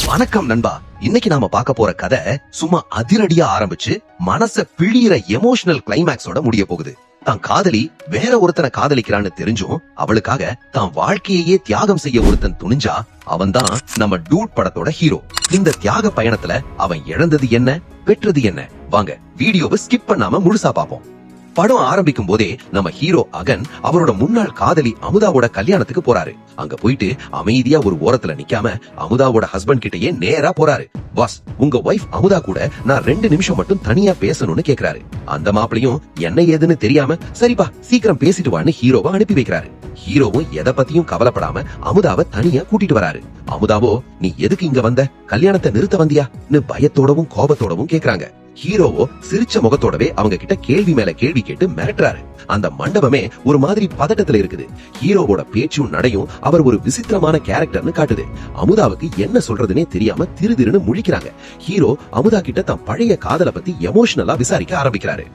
வணக்கம் நண்பா. இன்னைக்கு நாம பார்க்க போற கதை சும்மா அதிரடியா ஆரம்பிச்சு மனச பிழியிற எமோஷனல் கிளைமேக்ஸோட முடிய போகுது. தான் காதலி வேற ஒருத்தனை காதலிக்கிறான்னு தெரிஞ்சும் அவளுக்காக தான் வாழ்க்கையே தியாகம் செய்ய ஒருத்தன் துணிஞ்சா அவன் தான் நம்ம டூட் படத்தோட ஹீரோ. இந்த தியாக பயணத்துல அவன் இழந்தது என்ன, பெற்றது என்ன? வாங்க வீடியோவை ஸ்கிப் பண்ணாம முழுசா பாப்போம். படம் ஆரம்பிக்கும் போதே நம்ம ஹீரோ அகன் அவரோட முன்னாள் காதலி அமுதாவோட கல்யாணத்துக்கு போறாரு. அங்க போயிட்டு அமைதியா ஒரு ஓரத்துல நிக்காம அமுதாவோட ஹஸ்பண்ட் கிட்டயே நேரா போறாரு. பாஸ், உங்க வைஃப் அமுதா கூட நான் 2 நிமிஷம் மட்டும் தனியா பேசணும்னு கேக்குறாரு. அந்த மாப்பிளையும் என்ன ஏதுன்னு தெரியாம சரிப்பா சீக்கிரம் பேசிட்டு வான்னு ஹீரோவை அனுப்பி வைக்கிறாரு. ஹீரோவும் எதை பத்தியும் கவலைப்படாம அமுதாவை தனியா கூட்டிட்டு வராரு. அமுதாவோ நீ எதுக்கு இங்க வந்த, கல்யாணத்தை நிறுத்த வந்தியான்னு பயத்தோடவும் கோபத்தோடவும் கேக்குறாங்க. ஹீரோவோ சிரிச்ச முகத்தோடவே அவங்க கிட்ட கேள்வி மேல கேள்வி கேட்டு மிரட்டுறாரு. அந்த மண்டபமே ஒரு மாதிரி பதட்டத்துல இருக்குது. ஹீரோவோட பேச்சும் நடையும் அவர் ஒரு விசித்திரமான கேரக்டர்னு காட்டுது. அமுதாவுக்கு என்ன சொல்றதுன்னே தெரியாம திருதிருன்னு முழிக்கிறாங்க. ஹீரோ அமுதா கிட்ட தன் பழைய காதலை பத்தி எமோஷனலா விசாரிக்க ஆரம்பிக்கிறாரு.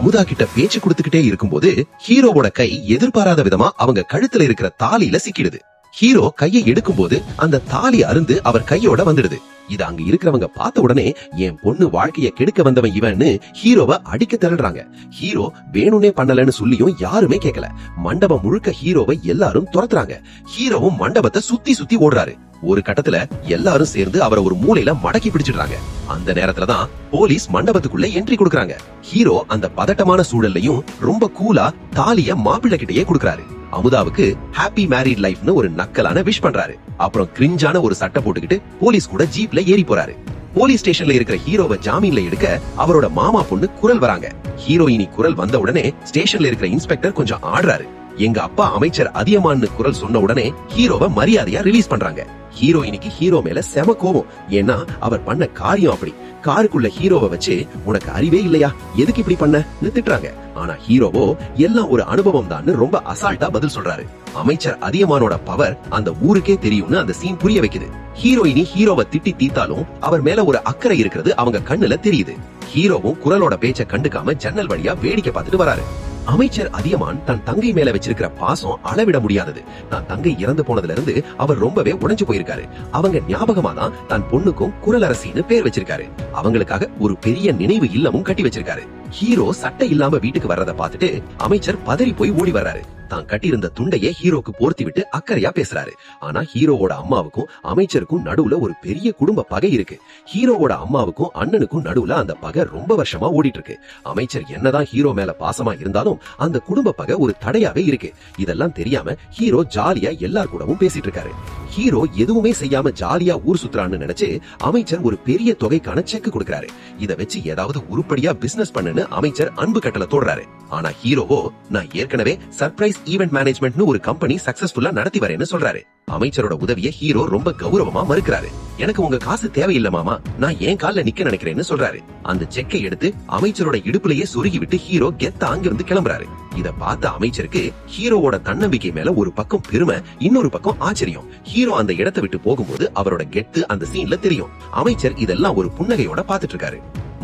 அமுதா கிட்ட பேச்சு கொடுத்துக்கிட்டே இருக்கும்போது ஹீரோவோட கை எதிர்பாராத விதமா அவங்க கழுத்துல இருக்கிற தாலியில சிக்கிடுது. ஹீரோ கையை எடுக்கும் போது அந்த தாலி அருந்து அவர் கையோட வந்துடுது. இது அங்க இருக்கிறவங்க பார்த்த உடனே என் பொண்ணு வாழ்க்கைய கெடுக்க வந்தவன் இவன்னு ஹீரோவை அடிக்க திரள்றாங்க. ஹீரோ வேணும்னே பண்ணலன்னு சொல்லியும் யாருமே கேட்கல. மண்டபம் முழுக்க ஹீரோவை எல்லாரும் துரத்துறாங்க. ஹீரோவும் மண்டபத்தை சுத்தி சுத்தி ஓடுறாரு. ஒரு கட்டத்துல எல்லாரும் சேர்ந்து அவரை ஒரு மூலையில மடக்கி பிடிச்சிடுறாங்க. அந்த நேரத்துலதான் போலீஸ் மண்டபத்துக்குள்ள என்ட்ரி கொடுக்கறாங்க. ஹீரோ அந்த பதட்டமான சூழல்லையும் ரொம்ப கூலா தாலிய மாப்பிள்ளை கிட்டயே கொடுக்கறாரு. அமுதாவுக்கு ஹாப்பி மேரிட் லைஃப்னு ஒரு நக்கலான விஷ் பண்றாரு. அப்புறம் கிரிஞ்சான ஒரு சட்டை போட்டுக்கிட்டு போலீஸ் கூட ஜீப்ல ஏறி போறாரு. போலீஸ் ஸ்டேஷன்ல இருக்கிற ஹீரோவை ஜாமீன்ல எடுக்க அவரோட மாமா பொண்ணு குரல் வராங்க. ஹீரோயினி குரல் வந்த உடனே ஸ்டேஷன்ல இருக்கிற இன்ஸ்பெக்டர் கொஞ்சம் ஆடுறாரு. எங்க அப்பா அமைச்சர் அதியமான்னு குரல் சொன்ன உடனே ஹீரோவை மரியாதையா ரிலீஸ் பண்றாங்க. ஹீரோயினிக்கு ஹீரோ மேல செம கோபம். ஏன்னா அவர் பண்ண காரியம் அப்படி. காருக்குள்ள ஹீரோவை வச்சு உனக்கு அறிவே இல்லையா, எதுக்கு இப்படி பண்ண திட்டுறாங்க. ஆனா ஹீரோவோ எல்லாம் ஒரு அனுபவம் தான் ரொம்ப அசால்ட்டா பதில் சொல்றாரு. அமைச்சர் அதியமானோட பவர் அந்த ஊருக்கே தெரியும்னு அந்த சீன் புரிய வைக்குது. ஹீரோயினி ஹீரோவை திட்டி தீத்தாலும் அவர் மேல ஒரு அக்கறை இருக்கிறது அவங்க கண்ணுல தெரியுது. ஹீரோவும் குரலோட பேச்ச கண்டுக்காம ஜன்னல் வழியா வேடிக்கை பார்த்துட்டு வராரு. அமைச்சர் அதியமான் தன் தங்கை மேல வச்சிருக்கிற பாசம் அளவிட முடியாதது. தான் தங்கை இறந்து போனதுல இருந்து அவர் ரொம்பவே உடைஞ்சு போயிருக்காரு. அவங்க ஞாபகமா தான் தன் பொண்ணுக்கும் குரலரசின்னு பேர் வச்சிருக்காரு. அவங்களுக்காக ஒரு பெரிய நினைவு இல்லமும் கட்டி வச்சிருக்காரு. ஹீரோ சட்டை இல்லாம வீட்டுக்கு வர்றத பாத்துட்டு அமைச்சர் பதறி போய் ஓடி வர்றாரு. தான் கட்டியிருந்த துண்டையே ஹீரோக்கு போர்த்தி விட்டு அக்கறையா பேசுறாரு. ஆனா ஹீரோவோட அம்மாவுக்கும் அமைச்சருக்கும் நடுவுல ஒரு பெரிய குடும்ப பகை இருக்கு. ஹீரோவோட அம்மாவுக்கும் அண்ணனுக்கும் நடுவுல அந்த பகை ரொம்ப வருஷமா ஓடிட்டு இருக்கு. அமைச்சர் என்னதான் ஹீரோ மேல பாசமா இருந்தாலும் அந்த குடும்ப பகை ஒரு தடையாவே இருக்கு. இதெல்லாம் தெரியாம ஹீரோ ஜாலியா எல்லார் கூடவும் பேசிட்டு இருக்காரு. ஹீரோ எதுவுமே செய்யாம ஜாலியா ஊர் சுத்துறான்னு நினைச்சு அமைச்சர் ஒரு பெரிய தொகைக்கான செக் கொடுக்கறாரு. இத வச்சு ஏதாவது உருப்படியா பிசினஸ் பண்ணுன்னு அமைச்சர் அன்பு கட்டளை தோடுறாரு. ஆனா ஹீரோவோ நான் ஏற்கனவே சர்ப்ரைஸ் ஈவென்ட் மேனேஜ்மெண்ட்னு ஒரு கம்பெனி சக்சஸ்ஃபுல்லா நடத்தி வரேன்னு சொல்றாரு. அமைச்சரோட உதவியை ஹீரோ ரொம்ப கௌரவமா மறுக்கிறாரு. எனக்கு உங்க காசு தேவையில்ல மாமா, நான் ஏன் கால்ல நிக்க நினைக்கிறேன்னு சொல்றாரு. அந்த செக்கை எடுத்து அமைச்சரோட இடுப்புலயே சொருகி விட்டு ஹீரோ கெத்தா அங்கிருந்து கிளம்புறாரு. இத பார்த்த அமைச்சருக்கு ஹீரோவோட தன்னம்பிக்கை மேல ஒரு பக்கம் பெருமை, இன்னொரு பக்கம் ஆச்சரியம். ஹீரோ அந்த இடத்தை விட்டு போகும்போது அவரோட கெத்து அந்த சீன்ல தெரியும். அமைச்சர் இதெல்லாம் ஒரு புன்னகையோட பாத்துட்டு இருக்காரு.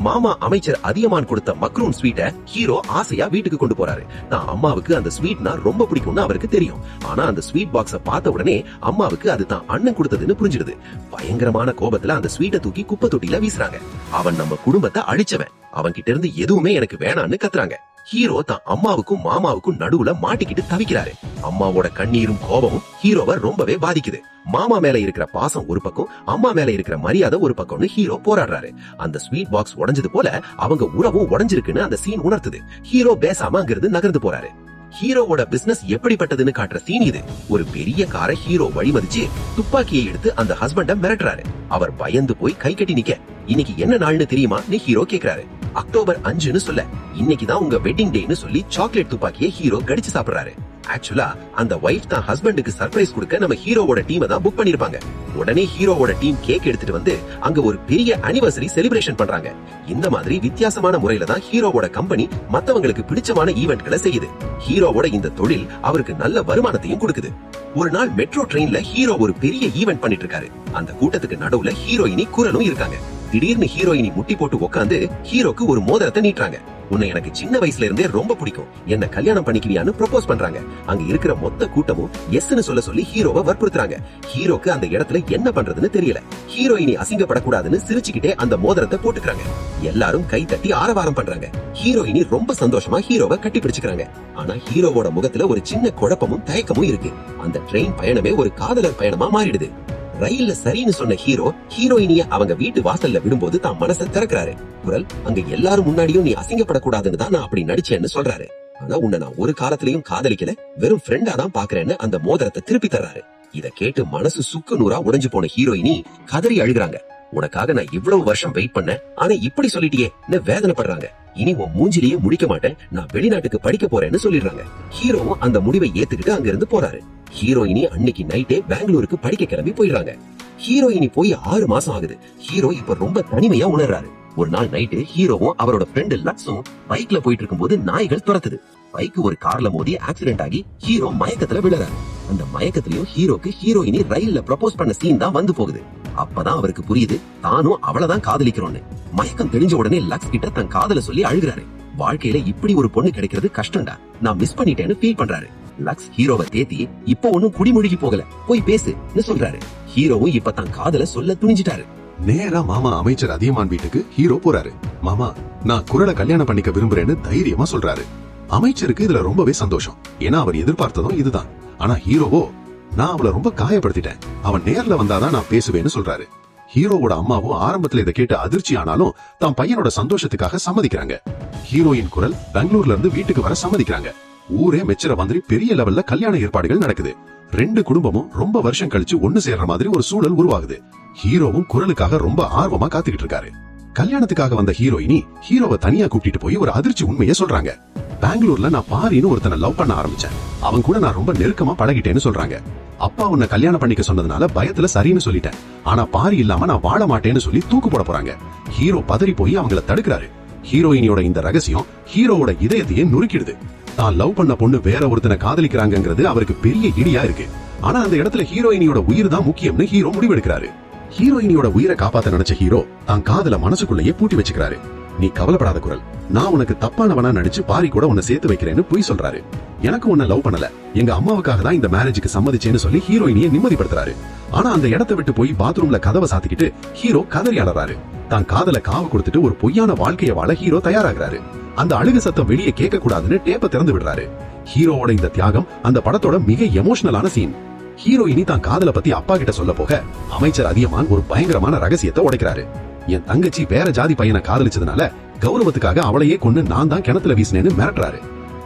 மாமா அமைச்சர் அதியமான் கொடுத்த மக்ரூன் ஸ்வீட்டை ஹீரோ ஆசையா வீட்டுக்கு கொண்டு போறாரு. தான் அம்மாவுக்கு அந்த ஸ்வீட்னா ரொம்ப பிடிக்கும்னு அவருக்கு தெரியும். ஆனா அந்த ஸ்வீட் பாக்ஸ பார்த்த உடனே அம்மாவுக்கு அது தான் அண்ணன் கொடுத்ததுன்னு புரிஞ்சிடுது. பயங்கரமான கோபத்துல அந்த ஸ்வீட்டை தூக்கி குப்பை தொட்டில வீசுறாங்க. அவன் நம்ம குடும்பத்தை அழிச்சவன், அவன் கிட்ட இருந்து எதுவுமே எனக்கு வேணான்னு கத்துறாங்க. ஹீரோ தான் அம்மாவுக்கும் மாமாவுக்கும் நடுவுல மாட்டிக்கிட்டு தவிக்கிறாரு. அம்மாவோட கண்ணீரும் கோபமும் ஹீரோவை ரொம்பவே பாதிக்குது. மாமா மேல இருக்கிற பாசம் ஒரு பக்கம், அம்மா மேல இருக்கிற மரியாதை ஒரு பக்கம்னு ஹீரோ போராடுறாரு. அந்த ஸ்வீட் பாக்ஸ் உடைஞ்சது போல அவங்க உறவும் உடைஞ்சிருக்குன்னு அந்த சீன் உணர்த்துது. ஹீரோ பேசாம அங்கிருந்து நகர்ந்து போறாரு. ஹீரோவோட பிசினஸ் எப்படிப்பட்டதுன்னு காட்டுற சீன் இது. ஒரு பெரிய காரை ஹீரோ வழிமதிச்சு துப்பாக்கியை எடுத்து அந்த ஹஸ்பண்ட மிரட்டுறாரு. அவர் பயந்து போய் கை கட்டி நிக்க, இன்னைக்கு என்ன நாள்னு தெரியுமா ஹீரோ கேக்குறாரு. அக்டோபர் 5ன்னு சொல்ல, இன்னைக்குதான் உங்க வெட்டிங் டேன்னு சொல்லி சாக்லேட் துப்பாக்கியை ஹீரோ கடிச்சு சாப்பிடுறாரு. ஆக்சுவலா அந்த வைஃப் தான் ஹஸ்பண்டுக்கு சர்ப்ரைஸ் கொடுக்க நம்ம ஹீரோவோட டீமை தான் புக் பண்ணிருப்பாங்க. உடனே ஹீரோவோட டீம் கேக் எடுத்துட்டு வந்து அங்க ஒரு பெரிய அனிவர்சரி செலிப்ரேஷன் பண்றாங்க. இந்த மாதிரி வித்தியாசமான முறையில தான் ஹீரோவோட கம்பெனி மத்தவங்களுக்கு பிடிச்சமான ஈவென்ட்களை செய்யுது. ஹீரோவோட இந்த தொழில் அவருக்கு நல்ல வருமானத்தையும் கொடுக்குது. ஒரு நாள் மெட்ரோ ட்ரெயின்ல ஹீரோ ஒரு பெரிய ஈவென்ட் பண்ணிட்டு இருக்காரு. அந்த கூட்டத்துக்கு நடுவுல ஹீரோயினி குரலும் இருக்காங்க. திடீர்னு ஹீரோயினி முட்டி போட்டு உட்காந்து ஹீரோக்கு ஒரு மோதிரத்தை நீட்டுறாங்க. உன்னை எனக்கு சின்ன வயசுல இருந்தே ரொம்ப பிடிக்கும், என்ன கல்யாணம் பண்ணிக்கிறியான்னு ப்ரொபோஸ் பண்றாங்க. அங்க இருக்கிற மொத்த கூட்டமும் எஸ்ன்னு சொல்லி ஹீரோவை வற்புறுத்துறாங்க. ஹீரோக்கு அந்த இடத்துல என்ன பண்றதுன்னு தெரியல. ஹீரோயினி அசிங்கப்படக்கூடாதுன்னு சிரிச்சுக்கிட்டே அந்த மோதிரத்தை போட்டுக்கிறாங்க. எல்லாரும் கை தட்டி ஆரவாரம் பண்றாங்க. ஹீரோயினி ரொம்ப சந்தோஷமா ஹீரோவை கட்டி பிடிச்சுக்கிறாங்க. ஆனா ஹீரோவோட முகத்துல ஒரு சின்ன குழப்பமும் தயக்கமும் இருக்கு. அந்த ட்ரெயின் பயணமே ஒரு காதலர் பயணமா மாறிடுது. ரயில்ல சரின்னு சொன்ன ஹீரோயினிய அவங்க வீட்டு வாசல்ல விடும்போது தான் மனசை திறக்கிறாரு. குரல், அங்க எல்லாரும் முன்னாடியும் நீ அசிங்கப்படக்கூடாதுன்னு தான் நான் அப்படி நடிச்சேன்னு சொல்றாரு. ஆனா உன்னை நான் ஒரு காலத்திலயும் காதலிக்கல, வெறும் ஃப்ரெண்டா தான் பாக்குறேன்னு அந்த மோதிரத்தை திருப்பி தர்றாரு. இத கேட்டு மனசு சுக்கு நூறா உடைஞ்சு போன ஹீரோயினி கதறி அழுகுறாங்க. உனக்காக நான் இவ்வளவு வருஷம் வெயிட் பண்ண, ஆனா இப்படி சொல்லிட்டியே வேதனைப்படுறாங்க. இனி உன் மூஞ்சிலேயே முடிக்க மாட்டேன், நான் வெளிநாட்டுக்கு படிக்க போறேன்னு சொல்லிடுறாங்க. ஹீரோவும் அந்த முடிவை ஏத்துக்கிட்டு அங்க இருந்து போறாரு. ஹீரோயினி அன்னைக்கு நைட்டே பெங்களூருக்கு படிக்க கிளம்பி போயிடுறாங்க. ஹீரோயினி போய் 6 மாசம் ஆகுது. ஹீரோ இப்ப ரொம்ப தனிமையா உணர்றாரு. ஒரு நாள் நைட்டு ஹீரோவும் அவரோட ஃப்ரெண்ட் லக்ஸும் பைக்ல போயிட்டு இருக்கும்போது நாய்கள் துரத்துது. பைக் ஒரு கார்ல மோதி ஆக்சிடென்ட் ஆகி ஹீரோ மயக்கத்துல விழுறாரு. அந்த மயக்கத்திலயும் ஹீரோக்கு ஹீரோயினி ரயில்ல ப்ரப்போஸ் பண்ண சீன் தான் வந்து போகுது. அப்பதான் அவருக்கு புரியுது, தானும் அவளதான் காதலிக்கிறோன்னு. மயக்கம் தெளிஞ்ச உடனே லக்ஸ் கிட்ட தன் காதல சொல்லி அழுகிறாரு. வாழ்க்கையில இப்படி ஒரு பொண்ணு கிடைக்கிறது கஷ்டம்டா, நான் மிஸ் பண்ணிட்டேன்னு ஃபீல் பண்றாரு. லக்ஸ் ஹீரோவை தேத்தி, இப்ப ஒன்னும் குடிமொழிகி போகல, போய் பேசுன்னு சொல்றாரு. ஹீரோவும் இப்ப தன் காதல சொல்ல துணிஞ்சிட்டாரு. நேரா மாமா அமைச்சர் அதியமான் வீட்டுக்கு ஹீரோ போறாரு. மாமா, நான் குரலை கல்யாணம் பண்ணிக்க விரும்புறேன்னு தைரியமா சொல்றாரு. அமைச்சருக்கு இதுல ரொம்பவே சந்தோஷம். ஏன்னா அவர் எதிர்பார்த்ததும் இதுதான். ஆனா ஹீரோவோ, நான் அவளை ரொம்ப காயப்படுத்திட்டேன், அவன் நேர்ல வந்தாதான் நான் பேசுவேன்னு சொல்றாரு. ஹீரோவோட அம்மாவும் ஆரம்பத்துல இதை கேட்டு அதிர்ச்சி ஆனாலும் தான் பையனோட சந்தோஷத்துக்காக சம்மதிக்கிறாங்க. ஹீரோயின் குரல் பெங்களூர்ல இருந்து வீட்டுக்கு வர சம்மதிக்கிறாங்க. ஊரே மெச்சர வந்து பெரிய லெவல்ல கல்யாண ஏற்பாடுகள் நடக்குது. 2 குடும்பமும் ரொம்ப வருஷம் கழிச்சு ஒண்ணு சேர்ற மாதிரி ஒரு சூழல் உருவாகுது. ஹீரோவும் குரலுக்காக ரொம்ப ஆர்வமா காத்துக்கிட்டு இருக்காரு. கல்யாணத்துக்காக வந்த ஹீரோயினி ஹீரோவை தனியா கூட்டிட்டு போய் ஒரு அதிர்ச்சி உண்மையை சொல்றாங்க. பெங்களூர்ல நான் பாரின்னு ஒருத்தனை லவ் பண்ண ஆரம்பிச்சேன், அவன் கூட நான் ரொம்ப நெருக்கமா பழகிட்டேன்னு சொல்றாங்க. அப்பா உன்னை கல்யாணம் பண்ணிக்க சொன்னதுனால பயத்துல சரின்னு சொல்லிட்டேன், ஆனா பாரி இல்லாம நான் வாழ மாட்டேன்னு சொல்லி தூக்கு போட போறாங்க. ஹீரோ பதறி போய் அவங்கள தடுக்கிறாரு. ஹீரோயினியோட இந்த ரகசியம் ஹீரோவோட இதயத்தையே நுறுக்கிடுது. தான் லவ் பண்ண பொண்ணு வேற ஒருத்தனை காதலிக்கிறாங்கிறது அவருக்கு பெரிய இடியா இருக்கு. ஆனா அந்த இடத்துல ஹீரோயினியோட உயிர் தான் முக்கியம்னு ஹீரோ முடிவெடுக்கிறாரு. ஹீரோயினியோட உயிரை காப்பாத்த நினைச்ச ஹீரோ தான் காதல மனசுக்குள்ளேயே பூட்டி வச்சுக்கிறாரு. நீ கவலைப்படாத குரல், நான் உனக்கு தப்பானவனா நடிச்சு பாரி கூட உன்னை சேர்த்து வைக்கிறேன்னு பொய் சொல்றாரு. எனக்கு உன்னை லவ் பண்ணல, எங்க அம்மாவுக்காக தான் இந்த மேரேஜுக்கு சம்மதிச்சேன்னு சொல்லி ஹீரோயினியை நிம்மதிப்படுத்துறாரு. ஆனா அந்த இடத்தை விட்டு போய் பாத்ரூம்ல கதவை சாத்திக்கிட்டு ஹீரோ கதறி அலறாரு. தான் காதல காவு கொடுத்துட்டு ஒரு பொய்யான வாழ்க்கைய வாழ ஹீரோ தயாராகிறாரு. அந்த அழுகு சத்தம் வெளியே கேட்க கூடாதுன்னு டேப்பை திறந்து விடுறாரு. ஹீரோவோட இந்த தியாகம் அந்த படத்தோட மிக எமோஷனலான சீன். ஹீரோயினி தான் காதல பத்தி அப்பா கிட்ட சொல்ல போக அமைச்சர் அதியமான் ஒரு பயங்கரமான ரகசியத்தை உடைக்கிறாரு. என் தங்கச்சி வேற ஜாதி பையனை காதலிச்சதுனால கௌரவத்துக்காக அவளையே கொண்டு நான் தான் கிணத்துல வீசினேன்னு மிரட்டுறாரு.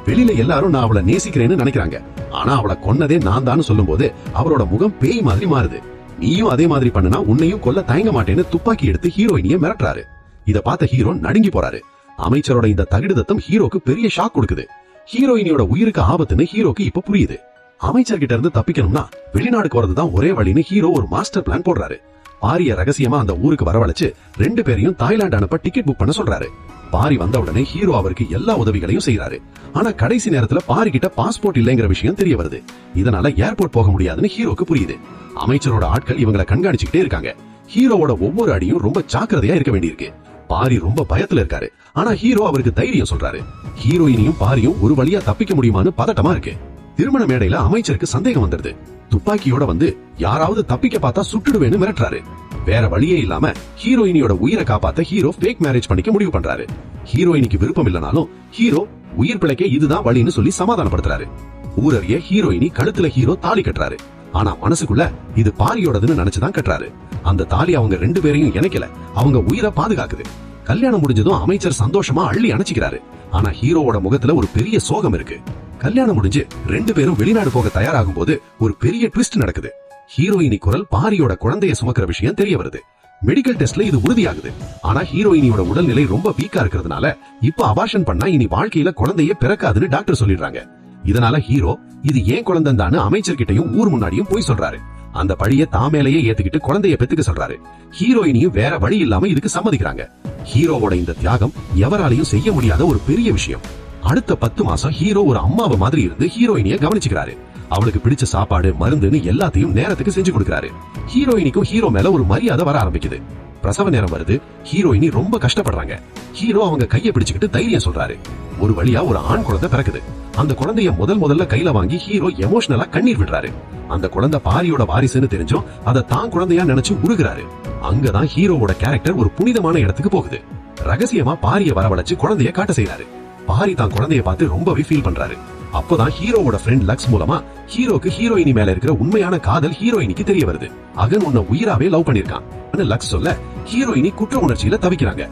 வெளியில எல்லாரும் நான் அவளை நேசிக்கிறேன்னு நினைக்கிறாங்க, ஆனா அவளை கொன்னதே நான் தான் சொல்லும் போது அவரோட முகம் பேய் மாதிரி மாறுது. நீயும் அதே மாதிரி பண்ணுனா உன்னையும் கொல்ல தயங்க மாட்டேன்னு துப்பாக்கி எடுத்து ஹீரோயினியை மிரட்டுறாரு. இத பார்த்த ஹீரோ நடுங்கி போறாரு. அமைச்சரோட இந்த தகுடுதத்தம் ஹீரோக்கு பெரிய ஷாக் கொடுக்குது. ஹீரோயினியோட உயிருக்கு ஆபத்துன்னு ஹீரோக்கு இப்ப புரியுது. அமைச்சர்கிட்ட இருந்து தப்பிக்கணும்னா வெளிநாடுக்கு வரதுதான் ஒரே வழின்னு ஹீரோ ஒரு மாஸ்டர் பிளான் போடுறாரு. பாரிய ரகசியமா அந்த ஊருக்கு வரவழைச்சு 2 பேரையும் தாய்லாந்து அனுப்ப டிக்கெட் புக் பண்ண சொல்றாரு. பாரி வந்த உடனே ஹீரோ அவருக்கு எல்லா உதவிகளையும் செய்யறாரு. ஆனா கடைசி நேரத்துல பாரி கிட்ட பாஸ்போர்ட் இல்லைங்கிற விஷயம் தெரிய வருது. இதனால ஏர்போர்ட் போக முடியாதுன்னு ஹீரோக்கு புரியுது. அமைச்சரோட ஆட்கள் இவங்களை கண்காணிச்சுக்கிட்டே இருக்காங்க. ஹீரோவோட ஒவ்வொரு அடியும் ரொம்ப ஜாக்கிரதையா இருக்க வேண்டியிருக்கு. பாரி ரொம்ப பயத்துல இருக்காரு, ஆனா ஹீரோ அவருக்கு தைரியம் சொல்றாரு. ஹீரோயினியும் பாரியும் ஒரு வழியா தப்பிக்க முடியுமான்னு பதட்டமா இருக்கு. திருமண மேடையில அமைச்சருக்கு சந்தேகம் வந்துருது. துப்பாக்கியோட வந்து யாராவது தப்பிக்க பார்த்தா சுட்டுடுவேன்னு மிரட்டுறாரு. வேற வழியே இல்லாம ஹீரோயினியோட உயிரை காப்பாத்த ஹீரோ ஃபேக் மேரேஜ் பண்ணிக்க முடிவு பண்றாரு. ஹீரோயினிக்கு விருப்பம் இல்லனாலும் ஹீரோ உயிர் பிழைக்க இதுதான் வழின்னு சொல்லி சமாதானப்படுத்துறாரு. ஊரறிய ஹீரோயினி கழுத்துல ஹீரோ தாலி கட்டுறாரு. ஆனா மனசுக்குள்ள இது பாரியோடதுன்னு நினைச்சுதான் கட்டுறாரு. அந்த தாலி அவங்க 2 பேரையும் இணைக்கல, அவங்க உயிரை பாதுகாக்குது. கல்யாணம் முடிஞ்சதும் அமைச்சர் சந்தோஷமா அள்ளி அணைச்சிக்கிறாரு. ஆனா ஹீரோவோட முகத்துல ஒரு பெரிய சோகம் இருக்கு. கல்யாணம் முடிஞ்சு 2 பேரும் வெளிநாடு போக தயாராகும் போது ஒரு பெரிய ட்விஸ்ட் நடக்குது. ஹீரோயினி குரல் பாரியோட குழந்தைய சுமக்கிற விஷயம் தெரிய வருது. மெடிக்கல் டெஸ்ட்ல இது உறுதியாகுது. ஆனா ஹீரோயினியோட உடல்நிலை ரொம்ப வீக்கா இருக்கிறதுனால இப்ப அபார்ஷன் பண்ணா இனி வாழ்க்கையில குழந்தையே பிறக்காதுன்னு டாக்டர் சொல்லிடுறாங்க. இதனால ஹீரோ இது ஏன் குழந்தைன்னு அமைச்சர்கிட்டையும் ஊர் முன்னாடியும் போய் சொல்றாரு. அந்த பழிய தாமேலையே ஏத்துக்கிட்டு குழந்தைய பெத்துக்க சொல்றாரு. ஹீரோயினியும் வேற வழி இல்லாம இதுக்கு சம்மதிக்கிறாங்க. ஹீரோவோட இந்த தியாகம் எவராலையும் செய்ய முடியாத ஒரு பெரிய விஷயம். அடுத்த 10 மாசம் ஹீரோ ஒரு அம்மாவை மாதிரி இருந்து ஹீரோயினிய கவனிச்சுக்கிறாரு. அவளுக்கு பிடிச்ச சாப்பாடு மருந்துன்னு எல்லாத்தையும் நேரத்துக்கு செஞ்சு கொடுக்கிறாரு. ஹீரோயினிக்கும் ஹீரோ மேல ஒரு மரியாதை வர ஆரம்பிக்குது. பிரசவ நேரம் வருது. ஹீரோயினி ரொம்ப கஷ்டப்படுறாங்க. ஹீரோ அவங்க கையை பிடிச்சுக்கிட்டு தைரியம் சொல்றாரு. ஒரு வழியா ஒரு ஆண் குழந்தை பிறக்குது. அந்த குழந்தைய முதல்ல கையில வாங்கி ஹீரோ எமோஷனலா கண்ணீர் விடுறாரு. அந்த குழந்தை பாரியோட வாரிசுன்னு தெரிஞ்சும் அதை தான் குழந்தையா நினைச்சு உருகுறாரு. அங்கதான் ஹீரோவோட கேரக்டர் ஒரு புனிதமான இடத்துக்கு போகுது. ரகசியமா பாரிய வரவழைச்சு குழந்தைய காட்ட செய்யறாரு. பாரி தான் குழந்தைய பார்த்து ரொம்பவே ஃபீல் பண்றாரு. அப்போதான் ஹீரோவோட ஃப்ரெண்ட் லக்ஸ் மூலமா ஹீரோக்கு ஹீரோயினி மேல இருக்கிற உண்மையான காதல் ஹீரோயினிக்கு தெரிய வருது. அகன் உன்னை உயிராவே லவ் பண்ணிருக்கான் லக்ஸ் சொல்ல ஹீரோயினி குற்ற உணர்ச்சியில தவிக்கிறாங்க.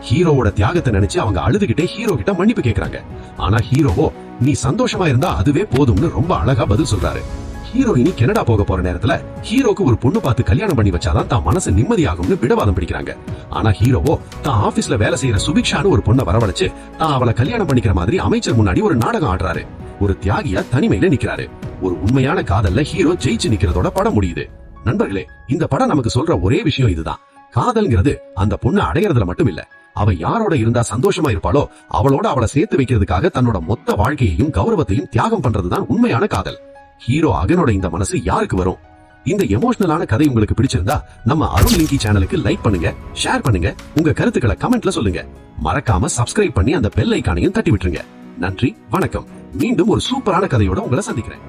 ஹீரோவோட தியாகத்தை நினைச்சு அவங்க அழுதுகிட்டே ஹீரோ கிட்ட மன்னிப்பு கேக்குறாங்க. ஆனா ஹீரோவோ நீ சந்தோஷமா இருந்தா அதுவே போதும்னு ரொம்ப அழகா பதில் சொல்றாரு. ஹீரோயினி கனடா போக போற நேரத்துல ஹீரோக்கு ஒரு பொண்ணு பார்த்து கல்யாணம் பண்ணி வச்சாதான் தான் மனசு நிம்மதியாகும்னு பிடிவாதம் பிடிக்கிறாங்க. ஆனா ஹீரோவோ தான் ஆபீஸ்ல வேலை செய்யற சுபிக்ஷான்னு ஒரு பொண்ணை வரவழைச்சு தான் அவளை கல்யாணம் பண்ணிக்கிற மாதிரி அமைச்சர் முன்னாடி ஒரு நாடகம் ஆடுறாரு. ஒரு தியாகியா தனிமையில நிக்கிறாரு. ஒரு உண்மையான காதல்ல ஹீரோ ஜெயிச்சு நிக்கிறதோட படம் முடியுது. நண்பர்களே, இந்த படம் நமக்கு சொல்ற ஒரே விஷயம் இதுதான். காதல்ங்கிறது அந்த பொண்ணை அடையறதுல மட்டும் இல்ல, அவ யாரோட இருந்தா சந்தோஷமா இருப்பாளோ அவளோட அவளை சேர்த்து வைக்கிறதுக்காக தன்னோட மொத்த வாழ்க்கையையும் கௌரவத்தையும் தியாகம் பண்றதுதான் உண்மையான காதல். ஹீரோ அகனோட இந்த மனசு யாருக்கு வரும்? இந்த எமோஷனலான கதை உங்களுக்கு பிடிச்சிருந்தா நம்ம அருண் லிங்கி சேனலுக்கு லைக் பண்ணுங்க, ஷேர் பண்ணுங்க, உங்க கருத்துக்களை கமெண்ட்ல சொல்லுங்க. மறக்காம சப்ஸ்கிரைப் பண்ணி அந்த பெல் ஐகானையும் தட்டி விட்டுருங்க. நன்றி, வணக்கம். மீண்டும் ஒரு சூப்பரான கதையோட உங்களை சந்திக்கிறேன்.